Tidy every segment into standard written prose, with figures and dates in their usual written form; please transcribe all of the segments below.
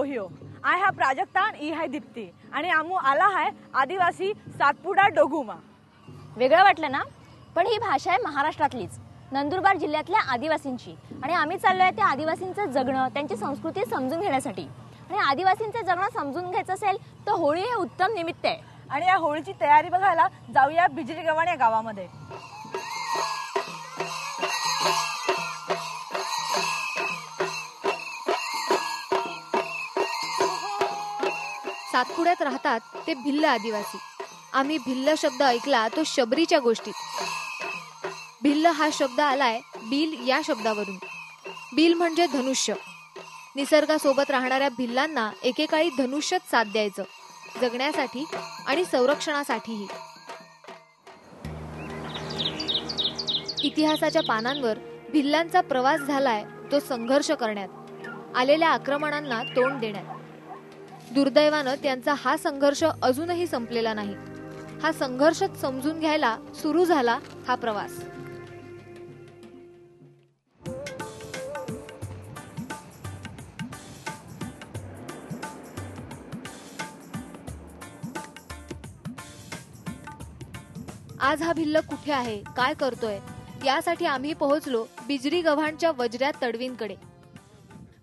Lohia I हा Prajakta E हाय दीप्ती आणि आमू आला हाय आदिवासी सातपुडा डोगुमा। वेगळं वाटलं ना, पण ही भाषा आहे महाराष्ट्रातलीच, नंदुरबार जिल्ह्यातल्या आदिवासींची। आणि आम्ही चाललोय त्या आदिवासींचं जगणं, त्यांची संस्कृती समजून घेण्यासाठी। आणि आदिवासींचं जगणं समजून घ्यायचं असेल तर होळी हे उत्तम निमित्त आहे। आणि या होळीची तयारी बघायला जाऊया बिजरी गव्हाण या गावामध्ये। सातपुड्यात राहतात ते भिल्ल आदिवासी। आम्ही भिल्ल शब्द ऐकला तो शबरीच्या गोष्टीत। भिल्ल हा शब्द आलाय बील या शब्दावरून। बील म्हणजे धनुष्य। निसर्गासोबत राहणाऱ्या भिल्लांना एकेकाळी धनुष्यच साथ द्यायचं, जगण्यासाठी आणि संरक्षणासाठीही। इतिहासाच्या पानांवर भिल्लांचा प्रवास झालाय तो संघर्ष करण्यात, आलेल्या आक्रमणांना तोंड देण्यात। दुर्दैवानं त्यांचा हा संघर्ष अजूनही संपलेला नाही। हा संघर्ष समजून घ्यायला सुरू झाला हा प्रवास। आज हा भिल्ल कुठे आहे, काय करतोय, यासाठी आम्ही पोहोचलो बिजरी गव्हाणच्या वज्र्या तडवींकडे।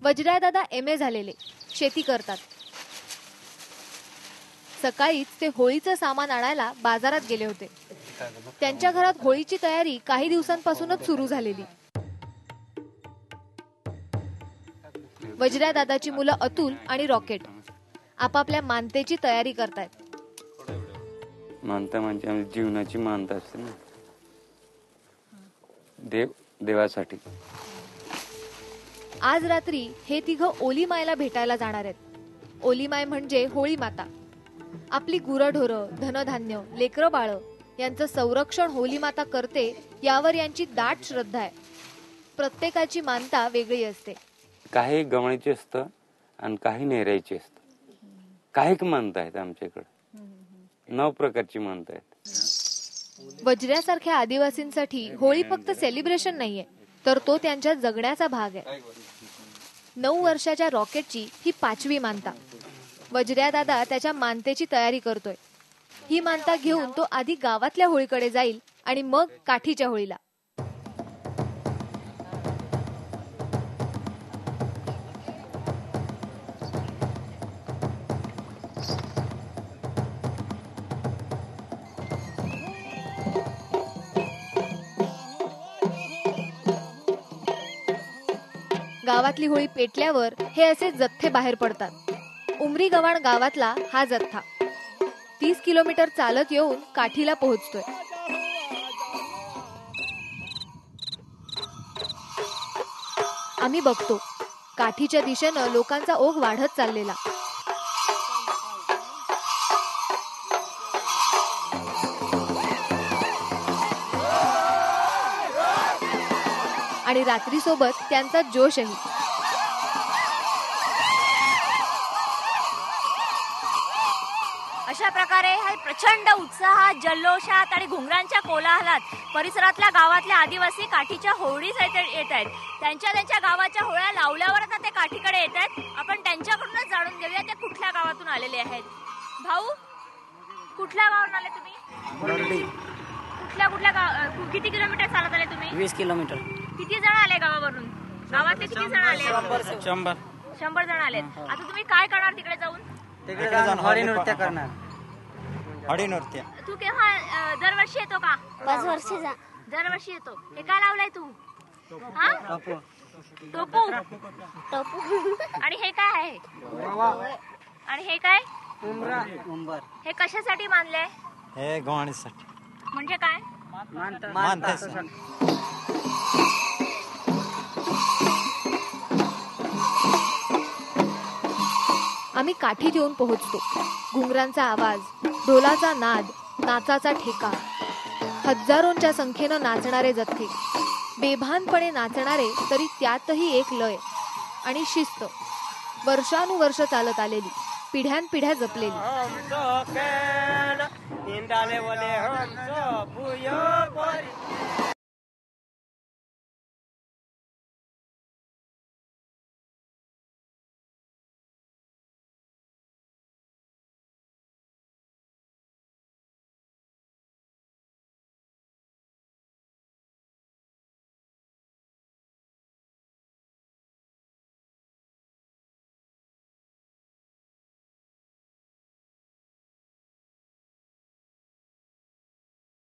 वज्र्या दादा MA झालेले, शेती करतात। सकाळीच ते होळीचं सामान आणायला बाजारात गेले होते। त्यांच्या घरात होळीची तयारी काही दिवसांपासूनच सुरू झालेली। वज्र्या दादाची मुलं अतुल आणि रॉकेट आपापल्या मानतेची तयारी करतायत। मानता म्हणजे आमची जीवनाची मानता असते ना, देवासाठी। आज रात्री हे तिघं ओली मायला भेटायला जाणार आहेत। ओली माय म्हणजे होळी माता। आपली गुरढोरं, धनधान्य, लेकरं बाळ यांचं संरक्षण होली माता करते यावर यांची दाट श्रद्धा आहे। प्रत्येकाची मानता वेगळी असते। काही गवळीचे असतं आणि काही नेरायचे असतं। काही मानता आहेत आमच्याकडे, 9 प्रकारची मानता आहेत। वज्र्यासारख्या आदिवासींसाठी होळी फक्त सेलिब्रेशन नाहीये, तर तो त्यांच्या जगण्याचा भाग आहे। 9 वर्षाच्या रॉकेटची ही 5वी मानता। वज्र्या दादा त्याच्या मानतेची तयारी करतोय। ही मानता घेऊन तो आधी गावातल्या होळीकडे जाईल आणि मग काठीच्या होळीला। गावातली होळी पेटल्यावर हे असे जथ्थे बाहेर पडतात। उमरी गव्हाण गावातला हा जथ्था 30 किलोमीटर चालत येऊन काठीला पोहोचतोय। आम्ही बघतो काठीच्या दिशेनं लोकांचा ओघ वाढत चाललेला। आणि रात्री सोबत त्यांचा जोशही। अशा प्रकारे हा प्रचंड उत्साहात, जल्लोषात आणि घुंगरांच्या कोलाहलात परिसरातल्या गावातल्या आदिवासी काठीच्या होळीस येत आहेत। त्यांच्या गावाच्या होळ्या लावल्यावर आता ते काठीकडे येत आहेत। आपण त्यांच्याकडूनच जाणून घेऊया ते कुठल्या गावातून आलेले आहेत। भाऊ, कुठल्या गावातून आले तुम्ही? किती किलोमीटर चालत आले तुम्ही? 20 किलोमीटर। किती जण आले गावावरून? गावातले किती जण आले? 100 जण आले। आता तुम्ही काय करणार तिकडे जाऊन? तिकडे जाऊन हळी नृत्य करणार। हळी नृत्य। तू केव्हा दरवर्षी येतो का? 5 वर्षी दरवर्षी येतो। हे काय लावलंय तू? हा, टोपू। आणि हे काय आहे? आणि हे काय? उंबर। हे कशासाठी मानले? हे गव्हाणीसाठी। म्हणजे काय? मानतात। आम्ही काठीत येऊन पोहोचतो। घुंगरांचा आवाज, ढोलाचा नाद, नाचाचा ठेका, हजारोंच्या संख्येनं नाचणारे जथ्थे, बेभानपणे नाचणारे तरी त्यातही एक लय आणि शिस्त, वर्षानुवर्ष चालत आलेली, पिढ्यानपिढ्या जपलेली।